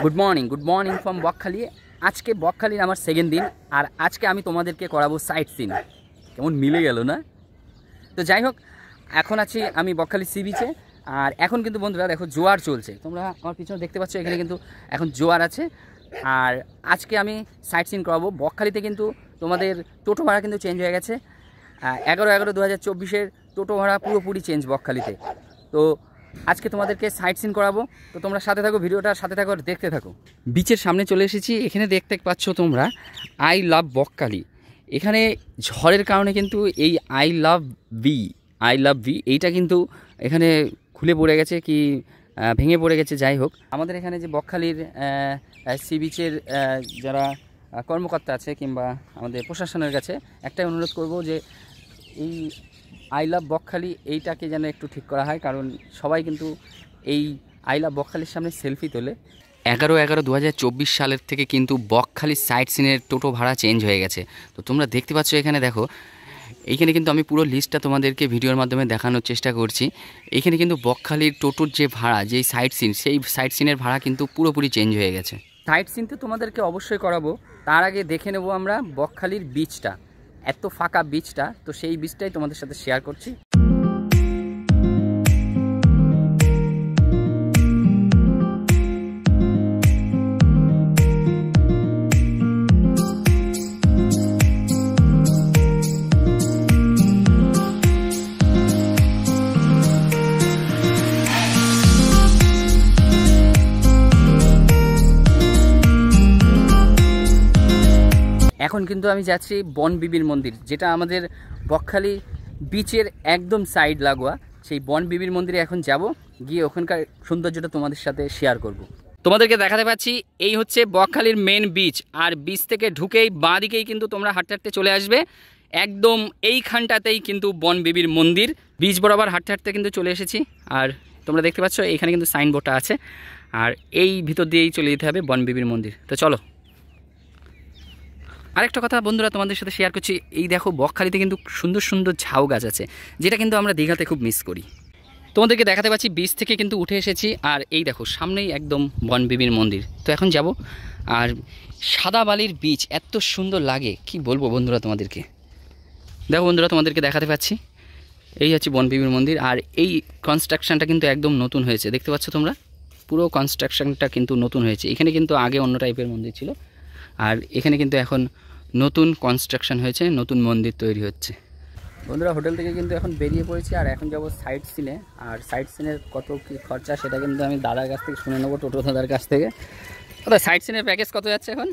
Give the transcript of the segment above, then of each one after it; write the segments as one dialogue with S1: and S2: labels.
S1: Good morning from बकखाली। आज के बकखालीर आमार सेकेंड दिन और आज के आमी तोमादेरके कराबो साइट सीन। केमन मिले गेल ना? तो যাই হোক এখন আছি আমি বকখালি সি বিচে। আর এখন কিন্তু বন্ধুরা দেখো জোয়ার চলছে, তোমরা আমার পিছনে দেখতে পাচ্ছ এখানে কিন্তু এখন জোয়ার আছে। আর আজকে আমি সাইট সিন করাবো বকখালিতে। কিন্তু তোমাদের টোটো ভাড়া কিন্তু চেঞ্জ হয়ে গেছে। 11/11/2024 টোটো ভাড়া পুরোপুরি চেঞ্জ বকখালিতে। তো আজকে তোমাদেরকে সাইট সিন করাবো, তো তোমরা সাথে থাকো, ভিডিওটার সাথে থাকো আর দেখতে থাকো। বিচের সামনে চলে এসেছি, এখানে দেখতে পাচ্ছ তোমরা আই লাভ বকখালি। এখানে ঝড়ের কারণে কিন্তু এই আই লাভ ভি এইটা কিন্তু এখানে খুলে পড়ে গেছে কি ভেঙে পড়ে গেছে। যাই হোক, আমাদের এখানে যে বকখালির সি বিচের যারা কর্মকর্তা আছে কিংবা আমাদের প্রশাসনের কাছে একটাই অনুরোধ করব যে এই আই লাভ বকখালি এইটাকে যেন একটু ঠিক করা হয়, কারণ সবাই কিন্তু এই আই লাভ বকখালির সামনে সেলফি তোলে। 11/11/2024 সালের থেকে কিন্তু বকখালি সাইট সিনের টোটো ভাড়া চেঞ্জ হয়ে গেছে। তো তোমরা দেখতে পাচ্ছ এখানে দেখো, এইখানে কিন্তু আমি পুরো লিস্টটা তোমাদেরকে ভিডিওর মাধ্যমে দেখানোর চেষ্টা করছি। এইখানে কিন্তু বকখালির টোটোর যে ভাড়া, যেই সাইট সিন, সেই সাইট সিনের ভাড়া কিন্তু পুরোপুরি চেঞ্জ হয়ে গেছে। সাইট সিন তো তোমাদেরকে অবশ্যই করাবো, তার আগে দেখে নেব আমরা বকখালির বিচটা, এত ফাঁকা বিচটা। তো সেই বিচটাই তোমাদের সাথে শেয়ার করছি। এখন কিন্তু আমি যাচ্ছি বনবিবির মন্দির, যেটা আমাদের বকখালি বিচের একদম সাইড লাগোয়া। সেই বনবিবির মন্দিরে এখন যাব, গিয়ে ওখানকার সৌন্দর্যটা তোমাদের সাথে শেয়ার করব। তোমাদেরকে দেখাতে পাচ্ছি এই হচ্ছে বকখালির মেন বিচ। আর বিচ থেকে ঢুকেই বাঁ দিকেই কিন্তু তোমরা হাঁটতে হাঁটতে চলে আসবে, একদম এইখানটাতেই কিন্তু বনবিবির মন্দির। বিচ বরাবর হাঁটতে হাঁটতে কিন্তু চলে এসেছি। আর তোমরা দেখতে পাচ্ছ এইখানে কিন্তু সাইনবোর্ডটা আছে, আর এই ভিতর দিয়েই চলে যেতে হবে বনবিবির মন্দির। তো চলো। আরেকটা কথা বন্ধুরা তোমাদের সাথে শেয়ার করছি, এই দেখো বকখালিতে কিন্তু সুন্দর সুন্দর ঝাউ গাছ আছে, যেটা কিন্তু আমরা দীঘাতে খুব মিস করি। তোমাদেরকে দেখাতে পাচ্ছি বিচ থেকে কিন্তু উঠে এসেছি, আর এই দেখো সামনেই একদম বনবিবির মন্দির। তো এখন যাব। আর সাদা বালির বিচ এত সুন্দর লাগে, কি বলবো বন্ধুরা তোমাদেরকে। দেখো বন্ধুরা তোমাদেরকে দেখাতে পাচ্ছি এই হচ্ছে বনবিবির মন্দির। আর এই কনস্ট্রাকশানটা কিন্তু একদম নতুন হয়েছে, দেখতে পাচ্ছ তোমরা, পুরো কনস্ট্রাকশানটা কিন্তু নতুন হয়েছে। এখানে কিন্তু আগে অন্য টাইপের মন্দির ছিল, আর এখানে কিন্তু এখন নতুন কনস্ট্রাকশন হয়েছে, নতুন মন্দির তৈরি হচ্ছে। বন্ধুরা হোটেল থেকে কিন্তু এখন বেরিয়ে পড়েছি, আর এখন যাব সাইট সিনে। আর সাইট সিনের কত কী খরচা সেটা কিন্তু আমি দাদার কাছ থেকে শুনে নেবো, টোটো দাদার কাছ থেকে। দাদা সাইট সিনের প্যাকেজ কত যাচ্ছে এখন?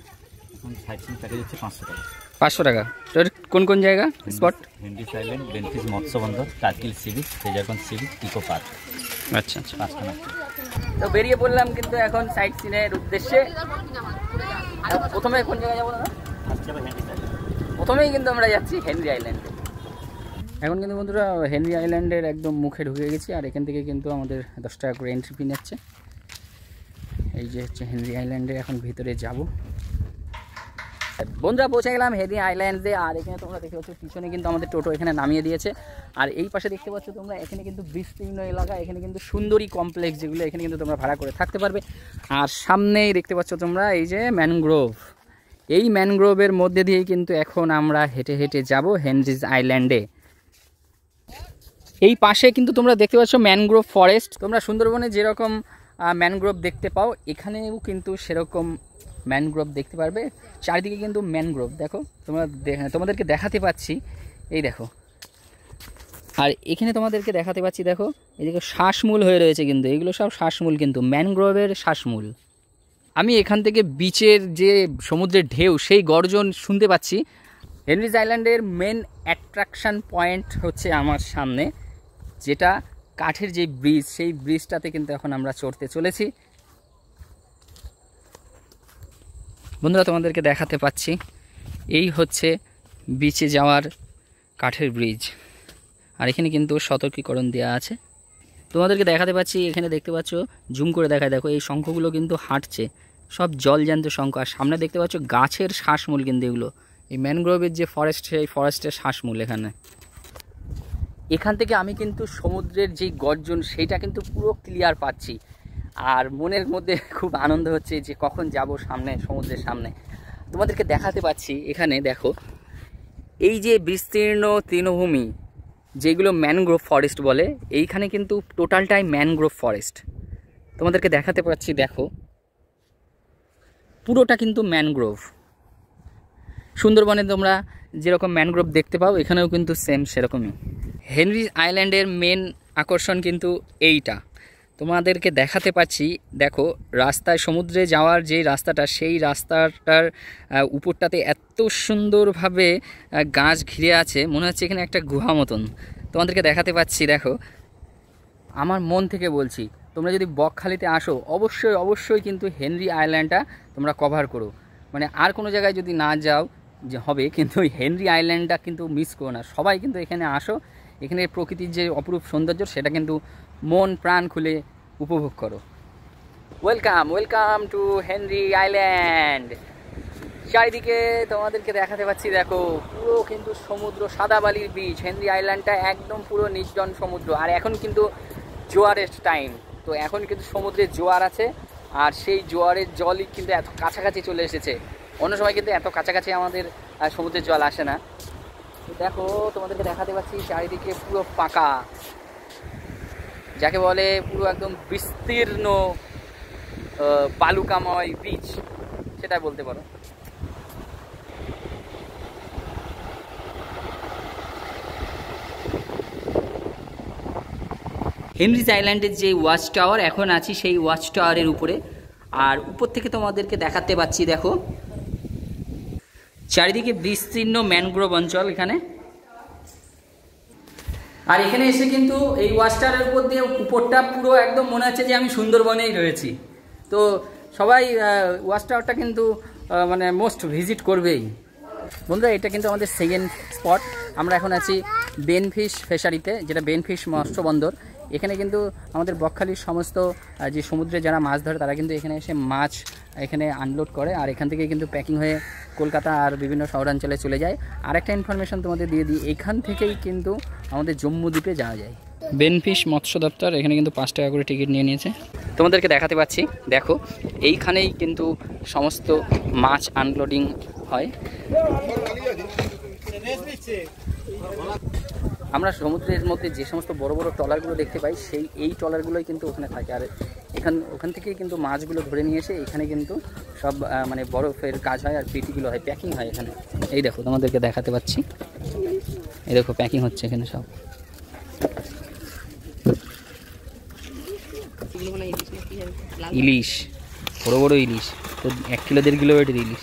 S2: সাইট সিন প্যাকেজ হচ্ছে 500 টাকা।
S1: 500 টাকা। তো কোন কোন জায়গা স্পট?
S2: হেনরিজ আইল্যান্ড, বেনফিস মৎস্য বন্দর, Kargil sea beach, Frasergunj sea beach, eco park.
S1: আচ্ছা আচ্ছা,
S2: 5খানা।
S1: তো বেরিয়ে পড়লাম কিন্তু এখন সাইট সিনের উদ্দেশ্যে। প্রথমে কোন জায়গায় যাবো দাদা? প্রথমেই কিন্তু আমরা যাচ্ছি হেনরি আইল্যান্ডে। এখন কিন্তু বন্ধুরা হেনরি আইল্যান্ডের একদম মুখে ঢুকে গেছি, আর এখান থেকে কিন্তু আমাদের 10 টাকা করে এন্ট্রি ফি নিচ্ছে। এই যে হচ্ছে হেনরি আইল্যান্ডে, এখন ভিতরে যাব। বন্ধুরা পৌঁছে গেলাম হেনরি আইল্যান্ডে। আর এখানে তোমরা দেখতে পাচ্ছ পিছনে কিন্তু আমাদের টোটো এখানে নামিয়ে দিয়েছে। আর এই পাশে দেখতে পাচ্ছ তোমরা এখানে কিন্তু বিস্তীর্ণ এলাকা, এখানে কিন্তু সুন্দরী কমপ্লেক্স, যেগুলো এখানে কিন্তু তোমরা ভাড়া করে থাকতে পারবে। আর সামনেই দেখতে পাচ্ছ তোমরা এই যে ম্যানগ্রোভ, এই ম্যানগ্রোভের মধ্যে দিয়েই কিন্তু এখন আমরা হেঁটে হেঁটে যাব হেনরিজ আইল্যান্ডে। এই পাশে কিন্তু তোমরা দেখতে পাচ্ছ ম্যানগ্রোভ ফরেস্ট। তোমরা সুন্দরবনে যেরকম ম্যানগ্রোভ দেখতে পাও, এখানেও কিন্তু সেরকম ম্যানগ্রোভ দেখতে পারবে। চারিদিকে কিন্তু ম্যানগ্রোভ দেখো, তোমাদেরকে দেখাতে পাচ্ছি, এই দেখো। আর এখানে তোমাদেরকে দেখাতে পাচ্ছি দেখো, এদিকে শ্বাসমূল হয়ে রয়েছে, কিন্তু এগুলো সব শ্বাসমূল, কিন্তু ম্যানগ্রোভের শ্বাসমূল। আমি এখান থেকে বিচের যে সমুদ্রের ঢেউ, সেই গর্জন শুনতে পাচ্ছি। হেনরিজ আইল্যান্ডের মেন অ্যাট্রাকশান পয়েন্ট হচ্ছে আমার সামনে, যেটা কাঠের যে ব্রিজ, সেই ব্রিজটাতে কিন্তু এখন আমরা চড়তে চলেছি। বন্ধুরা তোমাদেরকে দেখাতে পাচ্ছি এই হচ্ছে বিচে যাওয়ার কাঠের ব্রিজ। আর এখানে কিন্তু সতর্কীকরণ দেওয়া আছে। তোমাদেরকে দেখাতে পাচ্ছি, এখানে দেখতে পাচ্ছ, জুম করে দেখায় দেখো, এই শঙ্খগুলো কিন্তু হাঁটছে, সব জলজ্যান্ত শঙ্খ। আর সামনে দেখতে পাচ্ছ গাছের শ্বাসমূল, কিন্তু এগুলো এই ম্যানগ্রোভের যে ফরেস্ট, সেই ফরেস্টের শ্বাসমূল এখানে। এখান থেকে আমি কিন্তু সমুদ্রের যেই গর্জন, সেইটা কিন্তু পুরো ক্লিয়ার পাচ্ছি। আর মনের মধ্যে খুব আনন্দ হচ্ছে যে কখন যাব সামনে, সমুদ্রের সামনে। তোমাদেরকে দেখাতে পাচ্ছি এখানে দেখো, এই যে বিস্তীর্ণ তৃণভূমি যেগুলো ম্যানগ্রোভ ফরেস্ট বলে, এইখানে কিন্তু টোটালটাই ম্যানগ্রোভ ফরেস্ট। তোমাদেরকে দেখাতে পাচ্ছি, দেখো পুরোটা কিন্তু ম্যানগ্রোভ। সুন্দরবনে তোমরা যেরকম ম্যানগ্রোভ দেখতে পাও, এখানেও কিন্তু সেম সেরকমই। হেনরি আইল্যান্ডের মেন আকর্ষণ কিন্তু এইটা, তোমাদেরকে দেখাতে পাচ্ছি। দেখো রাস্তায়, সমুদ্রে যাওয়ার যে রাস্তাটা, সেই রাস্তাটার উপরটাতে এত সুন্দরভাবে গাছ ঘিরে আছে, মনে হচ্ছে এখানে একটা গুহা মতন। তোমাদেরকে দেখাতে পাচ্ছি, দেখো আমার মন থেকে বলছি, তোমরা যদি বকখালিতে আসো অবশ্যই অবশ্যই কিন্তু হেনরি আইল্যান্ডটা তোমরা কভার করো। মানে আর কোনো জায়গায় যদি না যাও যে হবে, কিন্তু ওই হেনরি আইল্যান্ডটা কিন্তু মিস করো না। সবাই কিন্তু এখানে আসো, এখানে প্রকৃতির যে অপরূপ সৌন্দর্য সেটা কিন্তু মন প্রাণ খুলে উপভোগ করো। Welcome welcome to Henry island. চারিদিকে তোমাদেরকে দেখাতে পাচ্ছি, দেখো পুরো কিন্তু সমুদ্র, সাদা বালির বিচ। হেনরি আইল্যান্ডটা একদম পুরো নির্জন সমুদ্র। আর এখন কিন্তু জোয়ারের টাইম, তো এখন কিন্তু সমুদ্রে জোয়ার আছে, আর সেই জোয়ারের জলই কিন্তু এত কাছাকাছি চলে এসেছে। অন্য সময় কিন্তু এত কাছাকাছি আমাদের সমুদ্রের জল আসে না। তো দেখো তোমাদেরকে দেখাতে পাচ্ছি চারিদিকে পুরো ফাঁকা, যাকে বলে পুরো একদম বিস্তীর্ণ বালুকাময় বিচ, সেটা বলতে পারো। হেনরিজ আইল্যান্ডের যে ওয়াচ টাওয়ার, এখন আছি সেই ওয়াচ টাওয়ারের উপরে। আর উপর থেকে তোমাদেরকে দেখাতে পাচ্ছি, দেখো চারিদিকে বিস্তীর্ণ ম্যানগ্রোভ অঞ্চল এখানে। আর এখানে এসে কিন্তু এই ওয়াচ টাওয়ারের উপর দিয়ে উপরটা পুরো একদম মনে হচ্ছে যে আমি সুন্দরবনেই রয়েছি। তো সবাই ওয়াচ টাওয়ারটা কিন্তু মানে মোস্ট ভিজিট করবেই। বন্ধুরা, এটা কিন্তু আমাদের সেকেন্ড স্পট। আমরা এখন আছি বেনফিশ ফিশারিতে, যেটা বেনফিশ মৎস্য বন্দর। এখানে কিন্তু আমাদের বকখালির সমস্ত যে সমুদ্রে যারা মাছ ধরে, তারা কিন্তু এখানে এসে মাছ এখানে আনলোড করে, আর এখান থেকে কিন্তু প্যাকিং হয়ে কলকাতা আর বিভিন্ন শহরাঞ্চলে চলে যায়। আরেকটা ইনফরমেশন তোমাদের দিয়ে দিই, এখান থেকেই কিন্তু আমাদের জম্মু দ্বীপে যাওয়া যায়। বেনফিশ মৎস্য দপ্তর এখানে কিন্তু 5 টাকা করে টিকিট নিয়ে নিয়েছে। তোমাদেরকে দেখাতে পাচ্ছি, দেখো এইখানেই কিন্তু সমস্ত মাছ আনলোডিং হয়। আমরা সমুদ্রের মধ্যে যে সমস্ত বড় বড় ট্রলারগুলো দেখতে পাই, এই ট্রলারগুলোই কিন্তু ওখানে থাকে। আর ওখান থেকেই কিন্তু মাছগুলো ধরে নিয়ে এসে এখানে কিন্তু সব মানে বরফের কাজ হয়, আর পেটিগুলো হয়, প্যাকিং হয় এখানে। এই দেখো তোমাদেরকে দেখাতে পাচ্ছি, এই দেখো প্যাকিং হচ্ছে এখানে সব। ইলিশ, বড় বড় ইলিশ, তো 1 কিলো 1.5 কিলো ওয়েটের ইলিশ।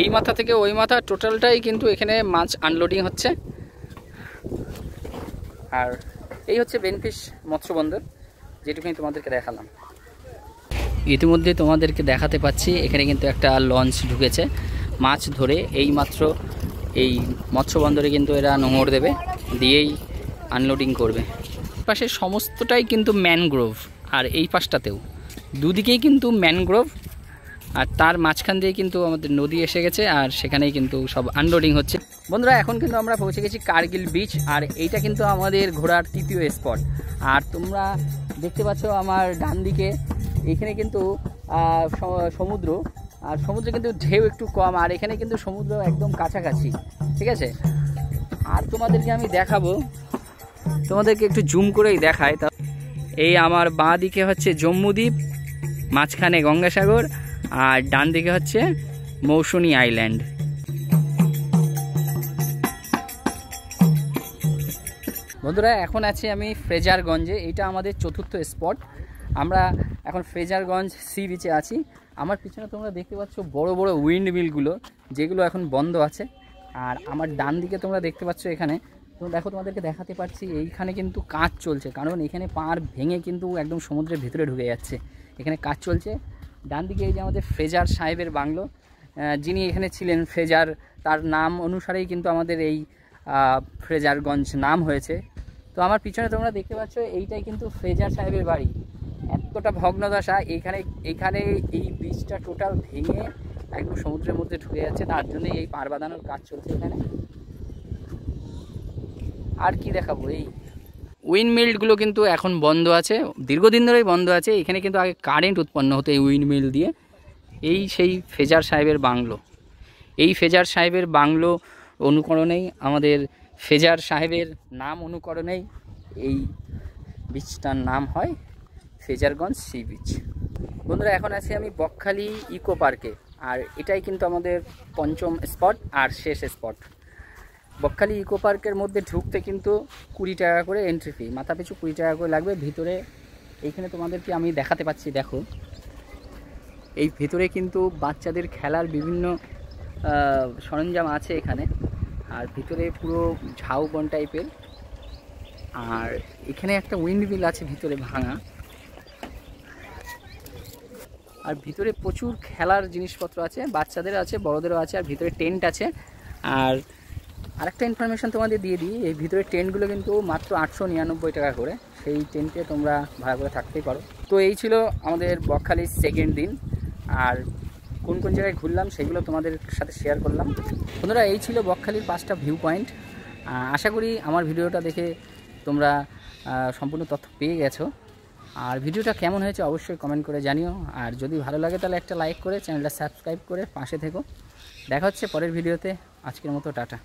S1: এই মাথা থেকে ওই মাথা টোটালটাই কিন্তু এখানে মাছ আনলোডিং হচ্ছে। আর এই হচ্ছে বেনফিশ মৎস্য বন্দর, যেটুকুনি তোমাদেরকে দেখালাম। ইতিমধ্যে তোমাদেরকে দেখাতে পাচ্ছি এখানে কিন্তু একটা লঞ্চ ঢুকেছে মাছ ধরে। এই মাত্র এই মৎস্য বন্দরে কিন্তু এরা নোঙর দেবে, দিয়েই আনলোডিং করবে। পাশে সমস্তটাই কিন্তু ম্যানগ্রোভ, আর এই পাশটাতেও দুদিকেই কিন্তু ম্যানগ্রোভ, আর তার মাঝখান দিয়ে কিন্তু আমাদের নদী এসে গেছে, আর সেখানেই কিন্তু সব আনলোডিং হচ্ছে। বন্ধুরা, এখন কিন্তু আমরা পৌঁছে গেছি কার্গিল বিচ, আর এইটা কিন্তু আমাদের ঘোরার 3য় স্পট। আর তোমরা দেখতে পাচ্ছ আমার ডান দিকে, এখানে কিন্তু সমুদ্র, আর সমুদ্রে কিন্তু ঢেউ একটু কম, আর এখানে কিন্তু সমুদ্র একদম কাছাকাছি, ঠিক আছে। আর তোমাদেরকে আমি দেখাবো, তোমাদেরকে একটু জুম করেই দেখাই। তা এই আমার বাঁ দিকে হচ্ছে জম্মু দ্বীপ, মাঝখানে গঙ্গাসাগর, আর ডান দিকে হচ্ছে মৌসুনী আইল্যান্ড। বন্ধুরা, এখন আছি আমি ফ্রেজারগঞ্জে, এটা আমাদের 4র্থ স্পট। আমরা এখন ফ্রেজারগঞ্জ সি বিচে আছি। আমার পিছনে তোমরা দেখতে পাচ্ছ বড় বড় উইন্ড মিলগুলো, যেগুলো এখন বন্ধ আছে। আর আমার ডান দিকে তোমরা দেখতে পাচ্ছ এখানে, তো দেখো তোমাদেরকে দেখাতে পারছি, এইখানে কিন্তু কাজ চলছে, কারণ এখানে পাড় ভেঙে কিন্তু একদম সমুদ্রের ভিতরে ঢুকে যাচ্ছে। এখানে কাজ চলছে। ডান দিকে এই যে আমাদের ফ্রেজার সাহেবের বাংলো, যিনি এখানে ছিলেন ফ্রেজার, তার নাম অনুসারেই কিন্তু আমাদের এই ফ্রেজারগঞ্জ নাম হয়েছে। তো আমার পিছনে তোমরা দেখতে পাচ্ছ, এইটাই কিন্তু ফ্রেজার সাহেবের বাড়ি। এতটা ভগ্নদশা, এইখানে এই বীজটা টোটাল ভেঙে একদম সমুদ্রের মধ্যে ঢুকে যাচ্ছে, তার জন্যই এই পাড় বাঁধানোর কাজ চলছে এখানে। আর কি দেখাবো, এই উইন্ডমিলগুলো কিন্তু এখন বন্ধ আছে, দীর্ঘদিন ধরেই বন্ধ আছে। এখানে কিন্তু আগে কারেন্ট উৎপন্ন হতো এই উইন্ডমিল দিয়ে। এই সেই ফেজার সাহেবের বাংলো, এই ফেজার সাহেবের বাংলো অনুকরণেই, আমাদের ফেজার সাহেবের নাম অনুকরণেই এই বিচটার নাম হয় ফেজারগঞ্জ সি বিচ। বন্ধুরা, এখন আছি আমি বকখালি ইকো পার্কে, আর এটাই কিন্তু আমাদের পঞ্চম স্পট আর শেষ স্পট। বকখালি ইকো পার্কের মধ্যে ঢুকতে কিন্তু 20 টাকা করে এন্ট্রি ফি, মাথা পিছু 20 টাকা করে লাগবে। ভিতরে এইখানে তোমাদেরকে আমি দেখাতে পাচ্ছি, দেখো এই ভিতরে কিন্তু বাচ্চাদের খেলার বিভিন্ন সরঞ্জাম আছে এখানে। আর ভিতরে পুরো ঝাউবন টাইপের, আর এখানে একটা উইন্ডমিল আছে ভিতরে ভাঙা, আর ভিতরে প্রচুর খেলার জিনিসপত্র আছে, বাচ্চাদের আছে, বড়দেরও আছে। আর ভিতরে টেন্ট আছে। আর আরেকটা ইনফরমেশন তোমাদের দিয়ে দিই, এই ভিতরে টেন্টগুলো কিন্তু মাত্র 899 টাকা করে, সেই টেন্টে তোমরা ভাড়া করে থাকতেই পারো। তো এই ছিল আমাদের বকখালির সেকেন্ড দিন, আর কোন কোন জায়গায় ঘুরলাম সেগুলো তোমাদের সাথে শেয়ার করলাম। বন্ধুরা, এই ছিল বকখালির 5টা ভিউ পয়েন্ট। আশা করি আমার ভিডিওটা দেখে তোমরা সম্পূর্ণ তথ্য পেয়ে গেছো। আর ভিডিওটা কেমন হয়েছে অবশ্যই কমেন্ট করে জানিও। আর যদি ভালো লাগে তাহলে একটা লাইক করে চ্যানেলটা সাবস্ক্রাইব করে পাশে থেকো। দেখা হচ্ছে পরের ভিডিওতে। আজকের মতো টাটা।